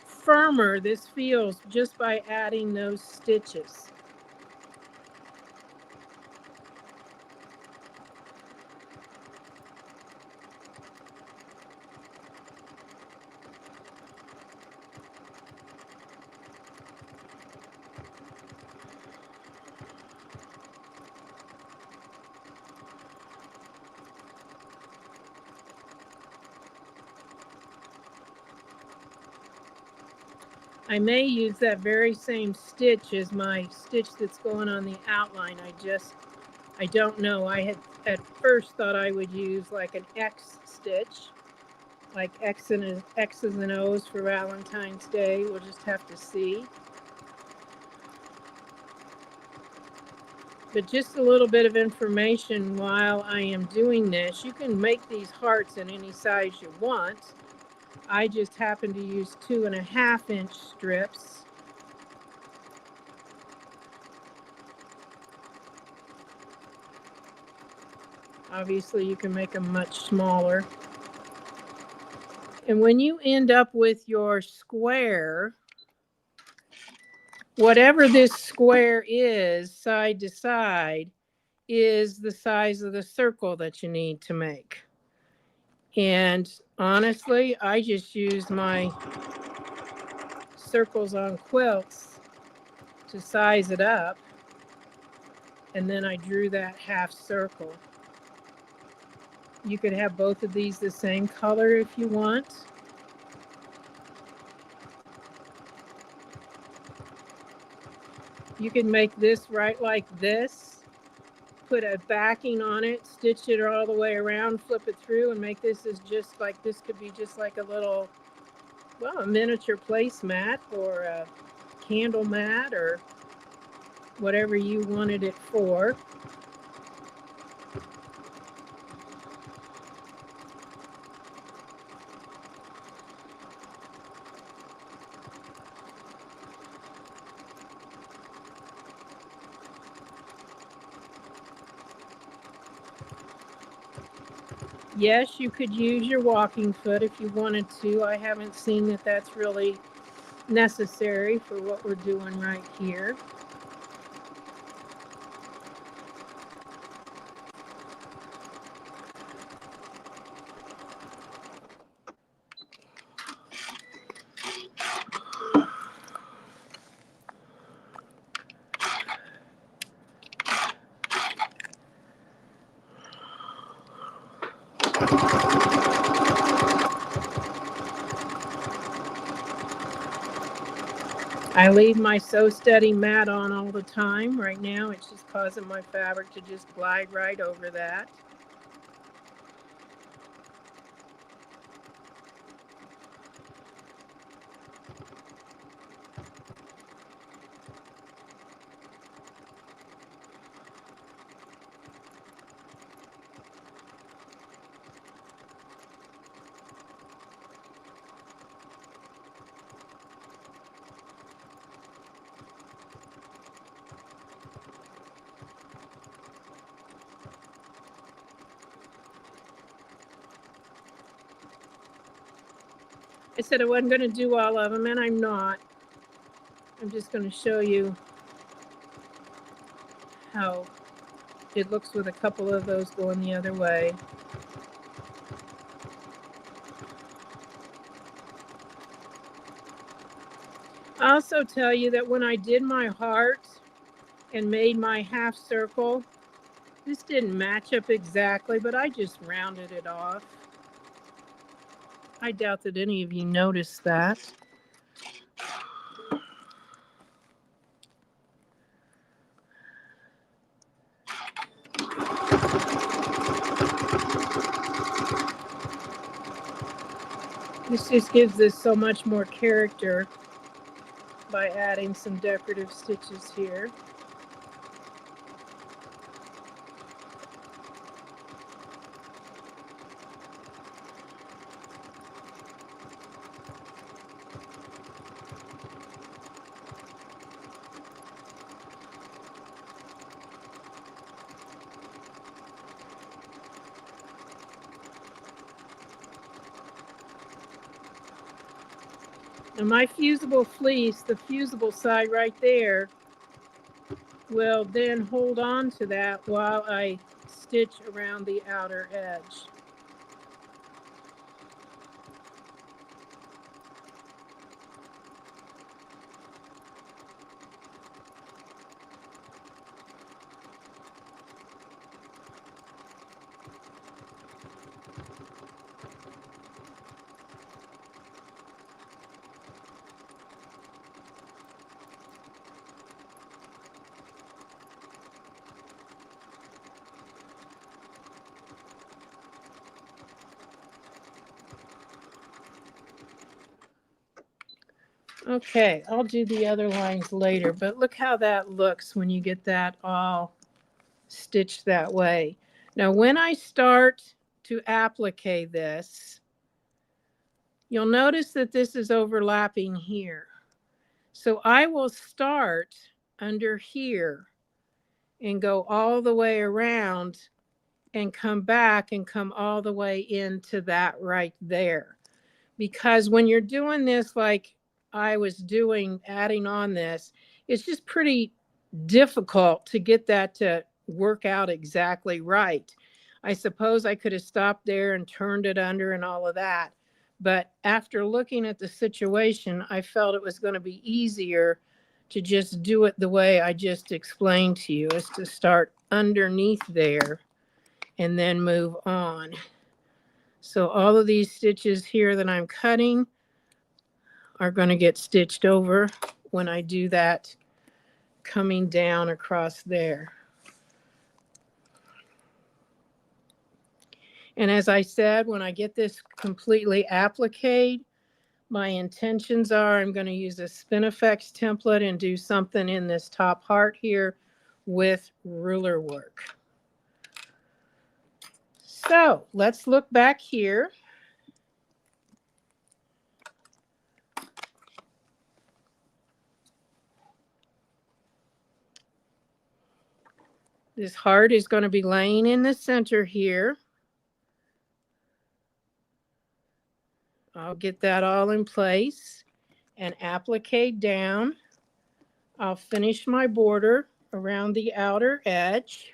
firmer this feels just by adding those stitches. I may use that very same stitch as my stitch that's going on the outline. I don't know. I had at first thought I would use like an X stitch, like X's and O's for Valentine's Day. We'll just have to see. But just a little bit of information while I am doing this. You can make these hearts in any size you want. I just happen to use 2.5-inch strips. Obviously, you can make them much smaller. And when you end up with your square, whatever this square is, side to side, is the size of the circle that you need to make. And honestly, I just use my circles on quilts to size it up. And then I drew that half circle. You could have both of these the same color if you want. You can make this right like this, put a backing on it, stitch it all the way around, flip it through, and make this as just like, this could be just like a little, well, a miniature placemat or a candle mat or whatever you wanted it for. Yes, you could use your walking foot if you wanted to. I haven't seen that that's really necessary for what we're doing right here. I leave my Sew Steady mat on all the time. Right now, it's just causing my fabric to just glide right over that. I said I wasn't going to do all of them, and I'm not. I'm just going to show you how it looks with a couple of those going the other way. I'll also tell you that when I did my heart and made my half circle, this didn't match up exactly, but I just rounded it off. I doubt that any of you noticed that. This just gives this so much more character by adding some decorative stitches here. And my fusible fleece, the fusible side right there, will then hold on to that while I stitch around the outer edge. Okay, I'll do the other lines later, but look how that looks when you get that all stitched that way. Now, when I start to applique this, you'll notice that this is overlapping here. So I will start under here and go all the way around and come back and come all the way into that right there. Because when you're doing this like I was doing, adding on this, it's just pretty difficult to get that to work out exactly right. I suppose I could have stopped there and turned it under and all of that. But after looking at the situation, I felt it was going to be easier to just do it the way I just explained to you, is to start underneath there and then move on. So all of these stitches here that I'm cutting are going to get stitched over when I do that coming down across there. And as I said, when I get this completely appliqued, my intentions are I'm going to use a Spinifex template and do something in this top heart here with ruler work. So let's look back here. This heart is going to be laying in the center here. I'll get that all in place and applique down. I'll finish my border around the outer edge.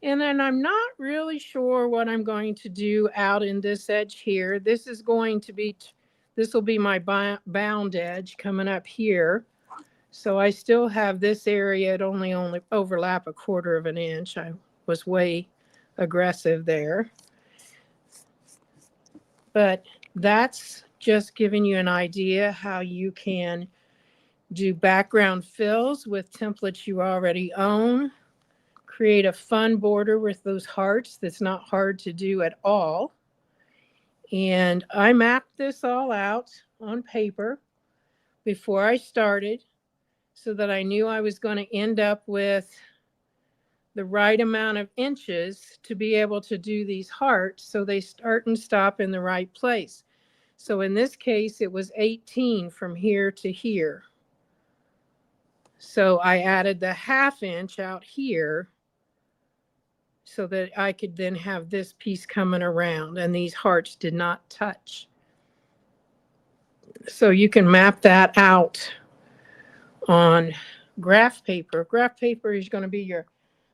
And then I'm not really sure what I'm going to do out in this edge here. This is going to be, this will be my bound edge coming up here. So I still have this area, it only overlap 1/4 of an inch. I was way aggressive there. But that's just giving you an idea how you can do background fills with templates you already own. Create a fun border with those hearts that's not hard to do at all. And I mapped this all out on paper before I started so that I knew I was going to end up with the right amount of inches to be able to do these hearts so they start and stop in the right place. So in this case, it was 18 from here to here. So I added the 1/2 inch out here so that I could then have this piece coming around, and these hearts did not touch. So you can map that out on graph paper. Graph paper is going to be your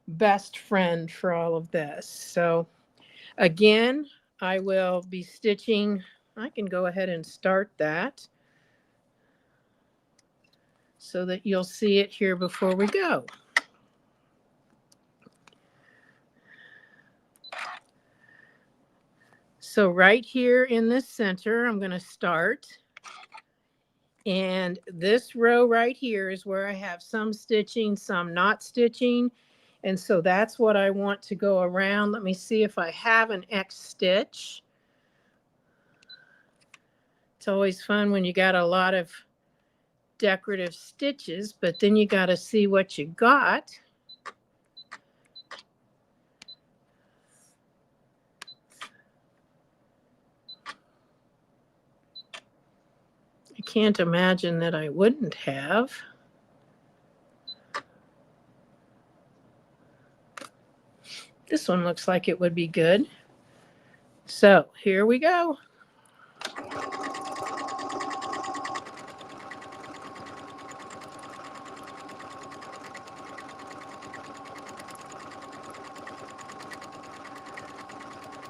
best friend for all of this. So again, I will be stitching. I can go ahead and start that so that you'll see it here before we go. So right here in this center, I'm going to start. And this row right here is where I have some stitching, some not stitching. And so that's what I want to go around. Let me see if I have an X stitch. It's always fun when you got a lot of decorative stitches, but then you got to see what you got. I can't imagine that I wouldn't have. This one looks like it would be good. So here we go.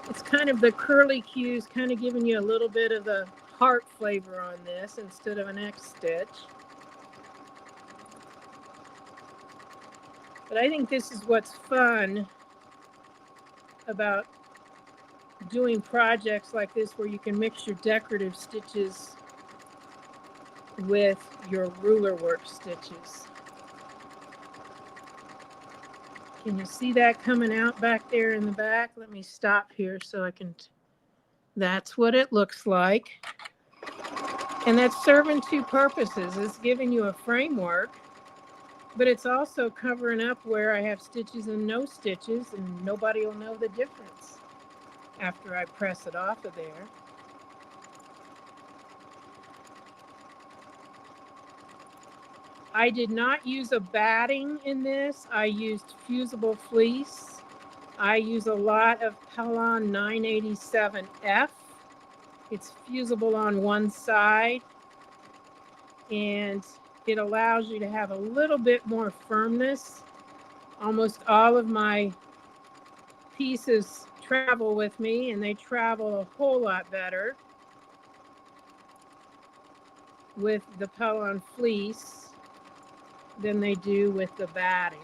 It's kind of the curly cues, kind of giving you a little bit of the heart flavor on this instead of an X stitch. But I think this is what's fun about doing projects like this, where you can mix your decorative stitches with your ruler work stitches. Can you see that coming out back there in the back? Let me stop here so I can. That's what it looks like. And that's serving two purposes. It's giving you a framework, but it's also covering up where I have stitches and no stitches, and nobody will know the difference after I press it off of there. I did not use a batting in this. I used fusible fleece. I use a lot of Pellon 987F. It's fusible on one side, and it allows you to have a little bit more firmness. Almost all of my pieces travel with me, and they travel a whole lot better with the Pellon fleece than they do with the batting.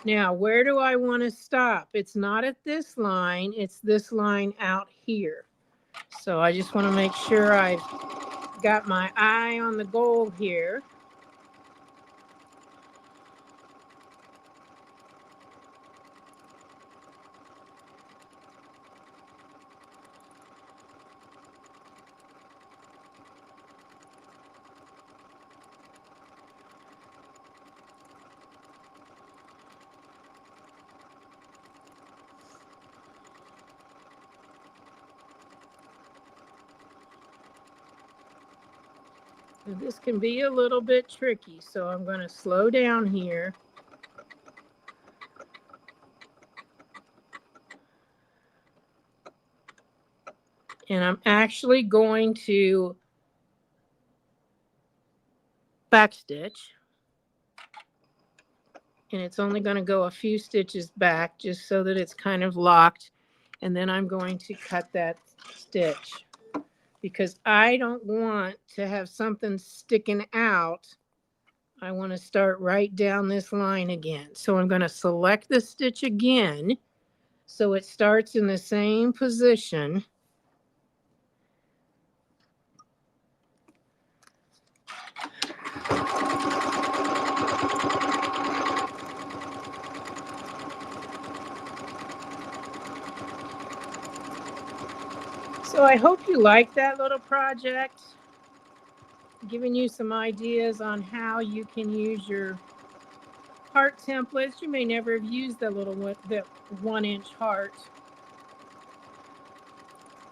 Now, where do I want to stop? It's not at this line, it's this line out here. So I just want to make sure I've got my eye on the goal here. This can be a little bit tricky, so I'm going to slow down here. And I'm actually going to backstitch. And it's only going to go a few stitches back just so that it's kind of locked. And then I'm going to cut that stitch, because I don't want to have something sticking out. I want to start right down this line again. So I'm going to select the stitch again so it starts in the same position. So I hope you like that little project, giving you some ideas on how you can use your heart templates. You may never have used that 1-inch heart.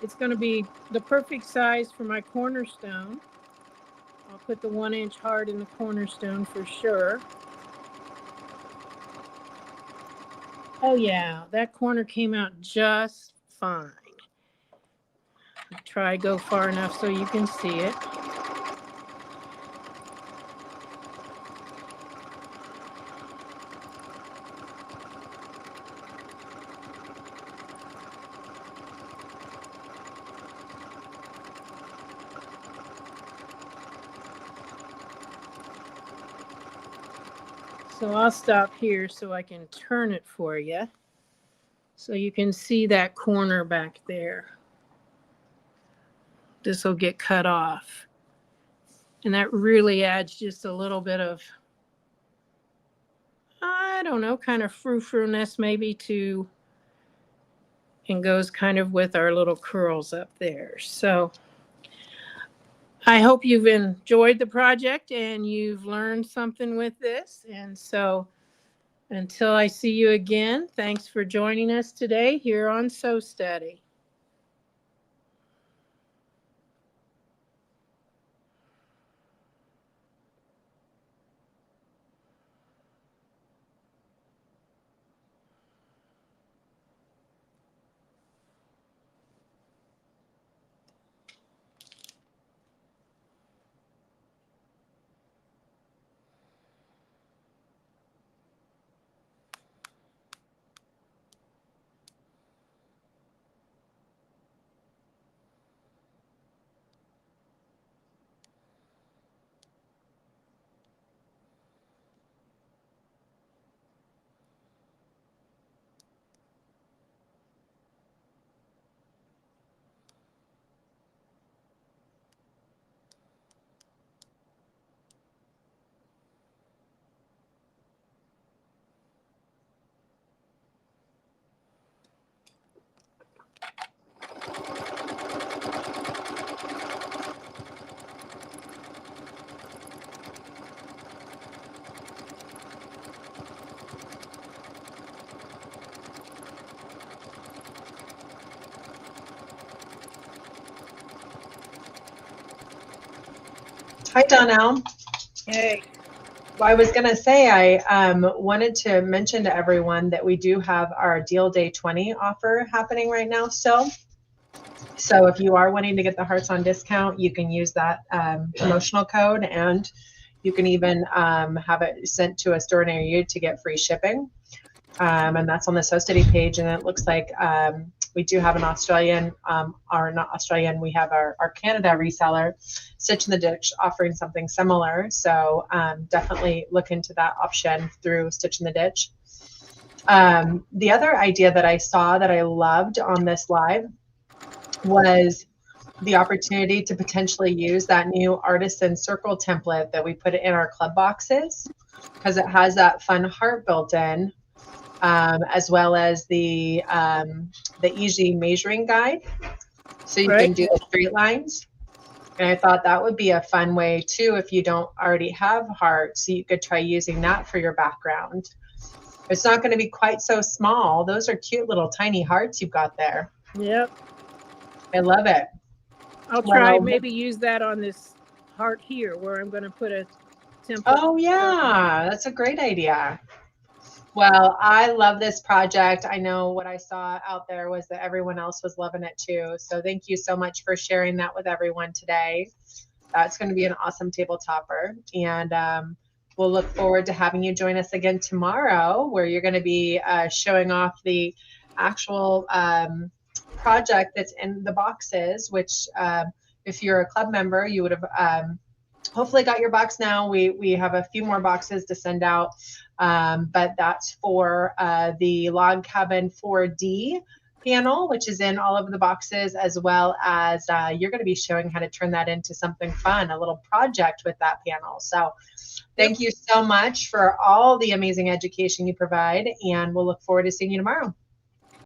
It's going to be the perfect size for my cornerstone. I'll put the 1-inch heart in the cornerstone for sure. Oh yeah, that corner came out just fine. Try go far enough so you can see it. So I'll stop here so I can turn it for you, so you can see that corner back there. This will get cut off. And that really adds just a little bit of, I don't know, kind of frou-frou-ness maybe to, and goes kind of with our little curls up there. So I hope you've enjoyed the project and you've learned something with this. And so until I see you again, thanks for joining us today here on Sew Steady. Hi, Donelle. Hey. Well, I was going to say, I wanted to mention to everyone that we do have our Deal Day 20 offer happening right now still. So if you are wanting to get the Hearts on discount, you can use that promotional code, and you can even have it sent to a store near you to get free shipping. And that's on the Society page. And it looks like we do have an Australian, or not Australian, we have our Canada reseller, Stitch in the Ditch, offering something similar. So definitely look into that option through Stitch in the Ditch. The other idea that I saw that I loved on this live was the opportunity to potentially use that new artisan circle template that we put in our club boxes, because it has that fun heart built in. As well as the easy measuring guide, so you can do the straight lines. And I thought that would be a fun way too, if you don't already have hearts, so you could try using that for your background. It's not going to be quite so small. Those are cute little tiny hearts you've got there. Yep. I love it. I'll try maybe use that on this heart here, where I'm going to put a template. Oh yeah, that's a great idea. Well, I love this project. I know what I saw out there was that everyone else was loving it too. So thank you so much for sharing that with everyone today. That's going to be an awesome table topper. And we'll look forward to having you join us again tomorrow, where you're going to be showing off the actual project that's in the boxes, which if you're a club member, you would have hopefully got your box now. We have a few more boxes to send out, but that's for the Log Cabin 4D panel, which is in all of the boxes, as well as you're going to be showing how to turn that into something fun, a little project with that panel. So thank you so much for all the amazing education you provide, and we'll look forward to seeing you tomorrow.